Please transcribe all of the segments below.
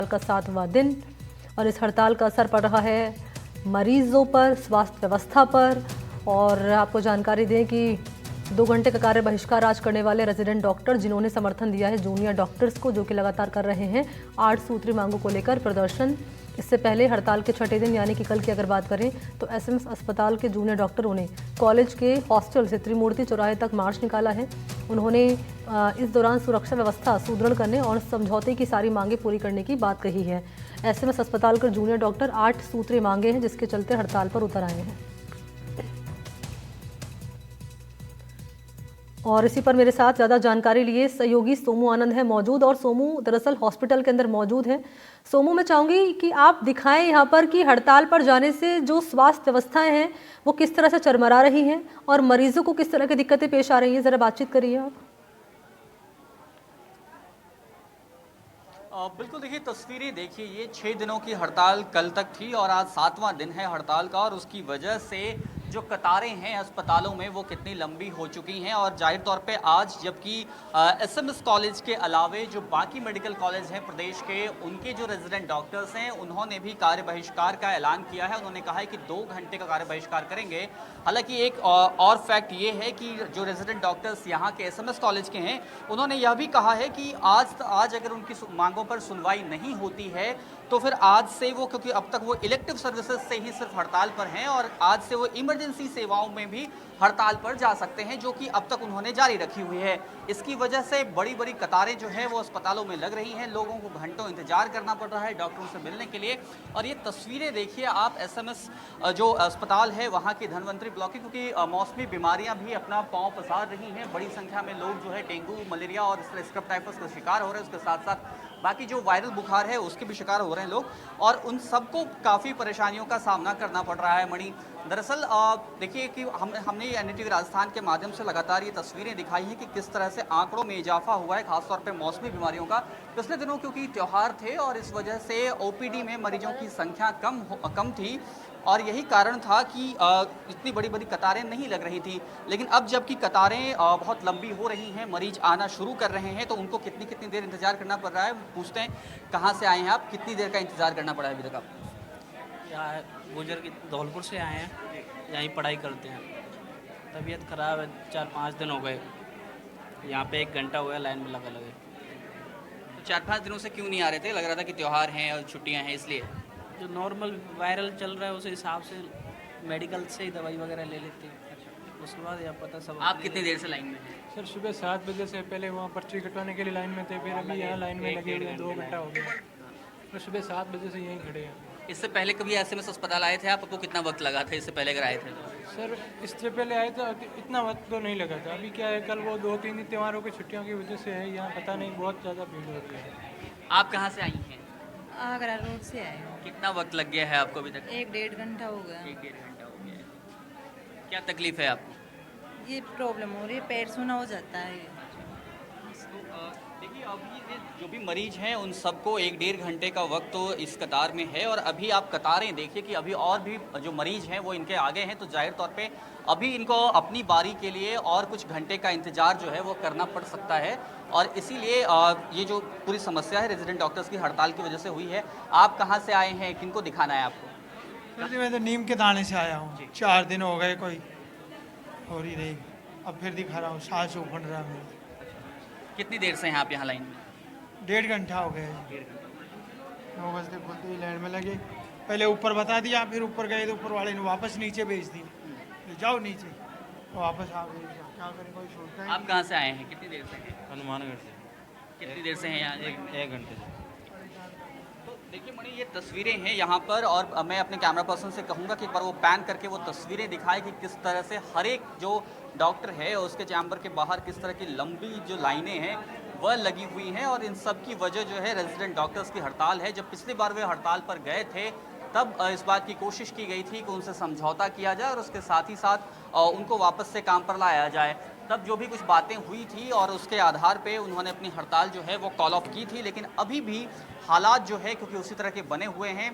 का 7वां दिन और इस हड़ताल का असर पड़ रहा है मरीजों पर, स्वास्थ्य व्यवस्था पर। और आपको जानकारी दें कि 2 घंटे का कार्य बहिष्कार आज करने वाले रेजिडेंट डॉक्टर, जिन्होंने समर्थन दिया है जूनियर डॉक्टर्स को, जो कि लगातार कर रहे हैं 8 सूत्री मांगों को लेकर प्रदर्शन। इससे पहले हड़ताल के छठे दिन यानी कि कल की अगर बात करें तो एसएमएस अस्पताल के जूनियर डॉक्टरों ने कॉलेज के हॉस्टल से त्रिमूर्ति चौराहे तक मार्च निकाला है। उन्होंने इस दौरान सुरक्षा व्यवस्था सुदृढ़ करने और समझौते की सारी मांगें पूरी करने की बात कही है। एसएमएस अस्पताल के जूनियर डॉक्टर 8 सूत्री मांगे हैं, जिसके चलते हड़ताल पर उतर आए हैं। और इसी पर मेरे साथ ज़्यादा जानकारी लिए सहयोगी सोमू आनंद है मौजूद। और सोमू दरअसल हॉस्पिटल के अंदर मौजूद है। सोमू, मैं चाहूँगी कि आप दिखाएं यहाँ पर कि हड़ताल पर जाने से जो स्वास्थ्य व्यवस्थाएं हैं वो किस तरह से चरमरा रही हैं और मरीजों को किस तरह की दिक्कतें पेश आ रही हैं। ज़रा बातचीत करिए आप। बिल्कुल, देखिए तस्वीरें देखिए, ये 6 दिनों की हड़ताल कल तक थी और आज 7वां दिन है हड़ताल का। और उसकी वजह से जो कतारें हैं अस्पतालों में वो कितनी लंबी हो चुकी हैं। और जाहिर तौर पे आज जबकि एसएमएस कॉलेज के अलावे जो बाकी मेडिकल कॉलेज हैं प्रदेश के, उनके जो रेजिडेंट डॉक्टर्स हैं उन्होंने भी कार्य बहिष्कार का ऐलान किया है। उन्होंने कहा है कि 2 घंटे का कार्य बहिष्कार करेंगे। हालांकि एक और फैक्ट ये है कि जो रेजिडेंट डॉक्टर्स यहाँ के एसएमएस कॉलेज के हैं, उन्होंने यह भी कहा है कि आज अगर उनकी मांगों पर सुनवाई नहीं होती है तो फिर आज से वो, क्योंकि अब तक वो इलेक्टिव सर्विसेज से ही सिर्फ हड़ताल पर हैं और आज से वो इमरजेंसी सेवाओं में भी हड़ताल पर जा सकते हैं, जो कि अब तक उन्होंने जारी रखी हुई है। इसकी वजह से बड़ी बड़ी कतारें जो है वो अस्पतालों में लग रही हैं। लोगों को घंटों इंतजार करना पड़ रहा है डॉक्टरों से मिलने के लिए। और ये तस्वीरें देखिए आप, एसएमएस जो अस्पताल है वहाँ की धनवंतरी ब्लॉक की, क्योंकि मौसमी बीमारियाँ भी अपना पांव पसार रही हैं। बड़ी संख्या में लोग जो है डेंगू, मलेरिया और स्क्रब टाइफस का शिकार हो रहे हैं। उसके साथ साथ बाकी जो वायरल बुखार है उसके भी शिकार हो रहे हैं लोग, और उन सबको काफ़ी परेशानियों का सामना करना पड़ रहा है। मणि, दरअसल देखिए कि हमने एनडीटीवी राजस्थान के माध्यम से लगातार ये तस्वीरें दिखाई हैं कि किस तरह से आंकड़ों में इजाफा हुआ है, खासतौर पे मौसमी बीमारियों का। पिछले दिनों क्योंकि त्यौहार थे और इस वजह से ओपीडी में मरीजों की संख्या कम थी और यही कारण था कि इतनी बड़ी बड़ी कतारें नहीं लग रही थी। लेकिन अब जबकि कतारें बहुत लंबी हो रही हैं, मरीज आना शुरू कर रहे हैं, तो उनको कितनी देर इंतजार करना पड़ रहा है। पूछते हैं, कहाँ से आए हैं आप, कितनी देर का इंतजार करना पड़ा है अभी तक आपको? यहाँ गुजर के धौलपुर से आए हैं, यहीं पढ़ाई करते हैं। तबीयत ख़राब है, 4-5 दिन हो गए। यहाँ पे 1 घंटा हो गया लाइन में लगे। तो 4-5 दिनों से क्यों नहीं आ रहे थे? लग रहा था कि त्यौहार हैं और छुट्टियाँ हैं इसलिए। जो नॉर्मल वायरल चल रहा है उस हिसाब से मेडिकल से ही दवाई वगैरह ले लेते हैं। उसके बाद यह पता सब। आप कितनी देर से लाइन में हैं? सर सुबह 7 बजे से पहले वहाँ पर्ची कटवाने के लिए लाइन में थे, फिर अभी यहाँ लाइन में लगे हुए हैं 2 घंटा हो गया। तो सुबह 7 बजे से यहीं खड़े हैं। इससे पहले कभी एसएमएस अस्पताल आए थे आपको? कितना वक्त लगा था इससे पहले अगर आए थे? सर इससे पहले आए तो इतना वक्त तो नहीं लगा था। अभी क्या है, कल वो 2-3 दिन त्योहारों की छुट्टियों की वजह से है, यहाँ पता नहीं बहुत ज़्यादा भीड़ होती है। आप कहाँ से आई हैं? आगरा रोड से आए हो। कितना वक्त लग गया है आपको अभी तक? 1-1.5 घंटा हो गया। 1-1.5 घंटा हो गया है। क्या तकलीफ है आपको? ये प्रॉब्लम हो रही है, पेट सूना हो जाता है। तो देखिए, अभी ये जो भी मरीज हैं उन सबको 1-1.5 घंटे का वक्त तो इस कतार में है। और अभी आप कतारें देखिए कि अभी और भी जो मरीज हैं वो इनके आगे हैं, तो जाहिर तौर पे अभी इनको अपनी बारी के लिए और कुछ घंटे का इंतजार जो है वो करना पड़ सकता है। और इसीलिए ये जो पूरी समस्या है रेजिडेंट डॉक्टर्स की हड़ताल की वजह से हुई है। आप कहाँ से आए हैं, किनको दिखाना है आपको? सर जी मैं तो नीम के दाने से आया हूँ। 4 दिन हो गए, कोई हो रही नहीं। अब फिर दिखा रहा हूँ, सांस उखड़ रहा है। कितनी देर से हैं आप यहाँ लाइन में? 1.5 घंटा हो गया जी। 9 बजे खुलते ही लाइन में लगे। पहले ऊपर बता दिया, फिर ऊपर गए तो ऊपर वाले ने वापस नीचे भेज दी, जाओ नीचे, तो वापस आ गए। क्या करें, कोई छोड़ता है। आप कहाँ से आए हैं, कितनी देर से हैं? हनुमानगढ़ से। कितनी देर से हैं यहाँ? 1 घंटे से। तो देखिए मणि, ये तस्वीरें हैं यहाँ पर, और मैं अपने कैमरा पर्सन से कहूँगा कि एक बार वो पैन करके वो तस्वीरें दिखाए कि किस तरह से हर एक जो डॉक्टर है उसके चैम्बर के बाहर किस तरह की लंबी जो लाइनें हैं वह लगी हुई हैं। और इन सब की वजह जो है रेजिडेंट डॉक्टर्स की हड़ताल है। जब पिछली बार वे हड़ताल पर गए थे तब इस बात की कोशिश की गई थी कि उनसे समझौता किया जाए और उसके साथ ही साथ उनको वापस से काम पर लाया जाए। तब जो भी कुछ बातें हुई थी और उसके आधार पे उन्होंने अपनी हड़ताल जो है वो कॉल ऑफ की थी, लेकिन अभी भी हालात जो है क्योंकि उसी तरह के बने हुए हैं,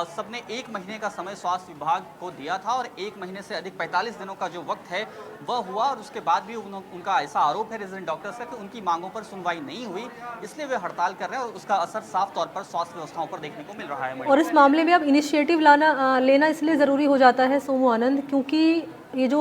सबने 1 महीने का समय स्वास्थ्य विभाग को दिया था और 1 महीने से अधिक 45 दिनों का जो वक्त है वह हुआ और उसके बाद भी उनका ऐसा आरोप है रेजिडेंट डॉक्टर्स का कि उनकी मांगों पर सुनवाई नहीं हुई, इसलिए वे हड़ताल कर रहे हैं और उसका असर साफ तौर पर स्वास्थ्य व्यवस्थाओं पर देखने को मिल रहा है। और इस मामले में अब इनिशिएटिव लेना इसलिए ज़रूरी हो जाता है सोमू आनंद, क्योंकि ये जो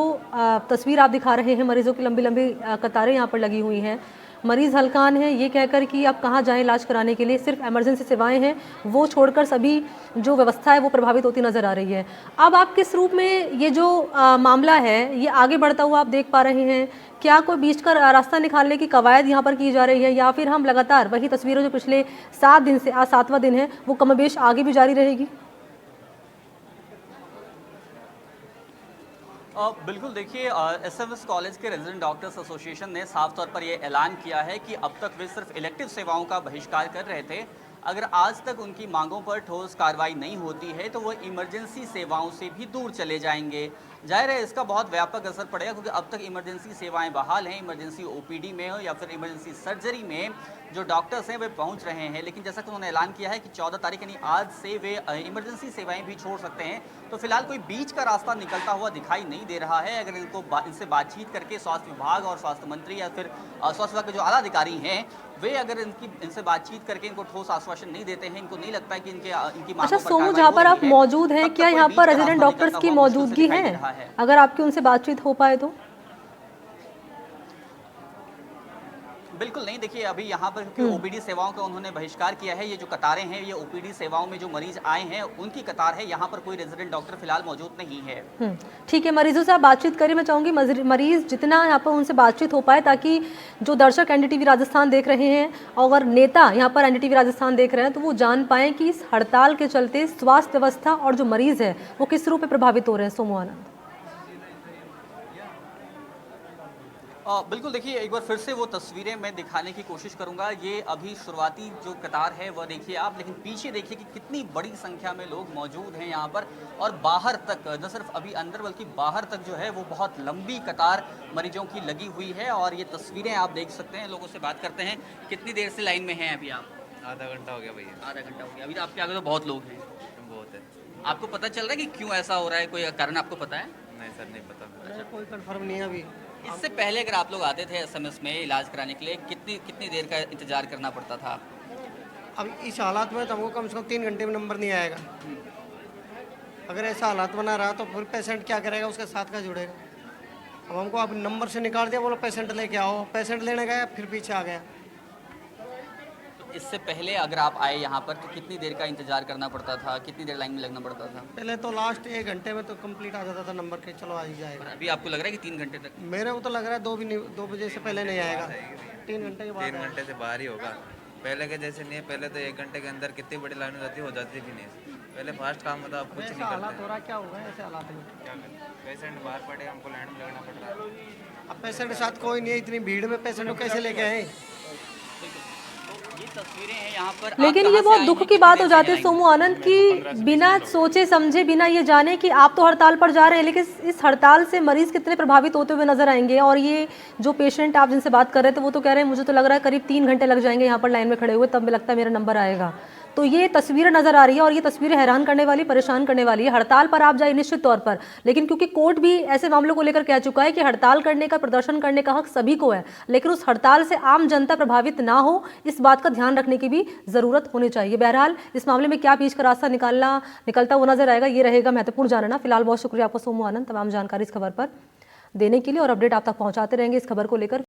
तस्वीर आप दिखा रहे हैं, मरीजों की लंबी लंबी कतारें यहाँ पर लगी हुई हैं, मरीज़ हलकान हैं ये कहकर कि आप कहाँ जाएं इलाज कराने के लिए, सिर्फ इमरजेंसी सेवाएं हैं वो छोड़कर सभी जो व्यवस्था है वो प्रभावित होती नज़र आ रही है। अब आप किस रूप में ये जो मामला है ये आगे बढ़ता हुआ आप देख पा रहे हैं? क्या कोई बीच का रास्ता निकालने की कवायद यहाँ पर की जा रही है, या फिर हम लगातार वही तस्वीरें जो पिछले 7 दिन से आज 7वां दिन है वो कमोबेश आगे भी जारी रहेगी? बिल्कुल, देखिए एसएमएस कॉलेज के रेजिडेंट डॉक्टर्स एसोसिएशन ने साफ तौर पर यह ऐलान किया है कि अब तक वे सिर्फ इलेक्टिव सेवाओं का बहिष्कार कर रहे थे। अगर आज तक उनकी मांगों पर ठोस कार्रवाई नहीं होती है तो वो इमरजेंसी सेवाओं से भी दूर चले जाएंगे। जाहिर है इसका बहुत व्यापक असर पड़ेगा क्योंकि अब तक इमरजेंसी सेवाएं बहाल हैं, इमरजेंसी ओपीडी में हो या फिर इमरजेंसी सर्जरी में जो डॉक्टर्स हैं वे पहुंच रहे हैं, लेकिन जैसा कि उन्होंने ऐलान किया है कि 14 तारीख यानी आज से वे इमरजेंसी सेवाएं भी छोड़ सकते हैं। तो फिलहाल कोई बीच का रास्ता निकलता हुआ दिखाई नहीं दे रहा है। अगर इनसे बातचीत करके स्वास्थ्य विभाग और स्वास्थ्य मंत्री या फिर स्वास्थ्य विभाग के जो आला अधिकारी हैं वे अगर इनसे बातचीत करके इनको ठोस आश्वासन नहीं देते हैं, इनको नहीं लगता है कि इनकी मांगों अच्छा पर सोमू, कार्रवाई जहाँ हो पर रही आप है, मौजूद हैं, तब क्या तक कोई यहाँ बीच पर का रेजिडेंट रास्ता डॉक्टर्स निकलता की हुआ मुश्किल से मौजूदगी दिखाई दे है? रहा है। अगर आपकी उनसे बातचीत हो पाए तो? बिल्कुल नहीं, देखिए अभी यहाँ पर क्योंकि ओपीडी सेवाओं का उन्होंने बहिष्कार किया है, ये जो कतारें हैं ये ओपीडी सेवाओं में जो मरीज आए हैं उनकी कतार है, यहाँ पर कोई रेजिडेंट डॉक्टर फिलहाल मौजूद नहीं है। ठीक है, मरीजों से आप बातचीत करिए। मैं चाहूँगी मरीज जितना यहाँ पर उनसे बातचीत हो पाए ताकि जो दर्शक एनडीटीवी राजस्थान देख रहे हैं और अगर नेता यहाँ पर एनडीटीवी राजस्थान देख रहे हैं तो वो जान पाएँ कि इस हड़ताल के चलते स्वास्थ्य व्यवस्था और जो मरीज है वो किस रूप में प्रभावित हो रहे हैं। सोमू आनंद, बिल्कुल, देखिए एक बार फिर से वो तस्वीरें मैं दिखाने की कोशिश करूंगा। ये अभी शुरुआती जो कतार है वह देखिए आप, लेकिन पीछे देखिए कि कितनी बड़ी संख्या में लोग मौजूद हैं यहाँ पर और बाहर तक, न सिर्फ अभी अंदर बल्कि बाहर तक जो है वो बहुत लंबी कतार मरीजों की लगी हुई है। और ये तस्वीरें आप देख सकते हैं। लोगों से बात करते हैं, कितनी देर से लाइन में हैं अभी आप? आधा घंटा हो गया भैया। आधा घंटा हो गया। अभी तो आपके आगे तो बहुत लोग हैं। बहुत है। आपको पता चल रहा है कि क्यों ऐसा हो रहा है? कोई कारण आपको पता है? नहीं सर, नहीं पता। कोई कंफर्म नहीं है अभी। इससे पहले अगर आप लोग आते थे एसएमएस में इलाज कराने के लिए कितनी देर का इंतजार करना पड़ता था? अब इस हालात में तो हमको कम से कम 3 घंटे में नंबर नहीं आएगा। अगर ऐसा हालात बना रहा तो फिर पेशेंट क्या करेगा, उसके साथ का जुड़ेगा। अब हमको अब नंबर से निकाल दिया, बोलो पेशेंट लेके आओ, पेशेंट लेने गया फिर पीछे आ गया। इससे पहले अगर आप आए यहाँ पर तो कितनी देर का इंतजार करना पड़ता था, कितनी देर लाइन में लगना पड़ता था? पहले तो लास्ट 1 घंटे में तो कंप्लीट आ जाता था नंबर के, चलो आ ही जाएगा। अभी आपको लग रहा है कि 3 घंटे तक? मेरे को तो लग रहा है 2 बजे से पहले नहीं आएगा, 3 घंटे के बाद 3 घंटे से बाहर ही होगा। पहले के जैसे नहीं है, पहले तो 1 घंटे के अंदर कितनी बड़ी लाइन हो जाती भी नहीं। पहले फास्ट काम होता, अब कुछ नहीं हालात हो करते। रहा, क्या होगा ऐसे हालात में? क्या करें, पेशेंट बाहर पड़े, हमको लाइन में लगना पड़ रहा है। अब पेशेंट के साथ कोई नहीं है, इतनी भीड़ में पेशेंट को कैसे लेके आए? ये तस्वीरें हैं यहाँ पर। लेकिन ये बहुत दुख की बात हो जाती है सोमू आनंद की बिना सोचे समझे, बिना ये जाने कि आप तो हड़ताल पर जा रहे हैं, लेकिन इस हड़ताल से मरीज कितने प्रभावित होते हुए नजर आएंगे। और ये जो पेशेंट आप जिनसे बात कर रहे थे वो तो कह रहे हैं मुझे तो लग रहा है करीब 3 घंटे लग जाएंगे यहाँ पर लाइन में खड़े हुए, तब में लगता है मेरा नंबर आएगा। तो ये तस्वीरें नजर आ रही है और ये तस्वीरें हैरान करने वाली, परेशान करने वाली है। हड़ताल पर आप जाए निश्चित तौर पर, लेकिन क्योंकि कोर्ट भी ऐसे मामलों को लेकर कह चुका है कि हड़ताल करने का, प्रदर्शन करने का हक सभी को है, लेकिन उस हड़ताल से आम जनता प्रभावित ना हो इस बात का ध्यान रखने की भी जरूरत होनी चाहिए। बहरहाल इस मामले में क्या बीच का रास्ता निकलता हुआ नजर आएगा, ये रहेगा महत्वपूर्ण जानना। फिलहाल बहुत शुक्रिया आपको सोमू आनंद तमाम जानकारी इस खबर पर देने के लिए और अपडेट आप तक पहुंचाते रहेंगे इस खबर को लेकर।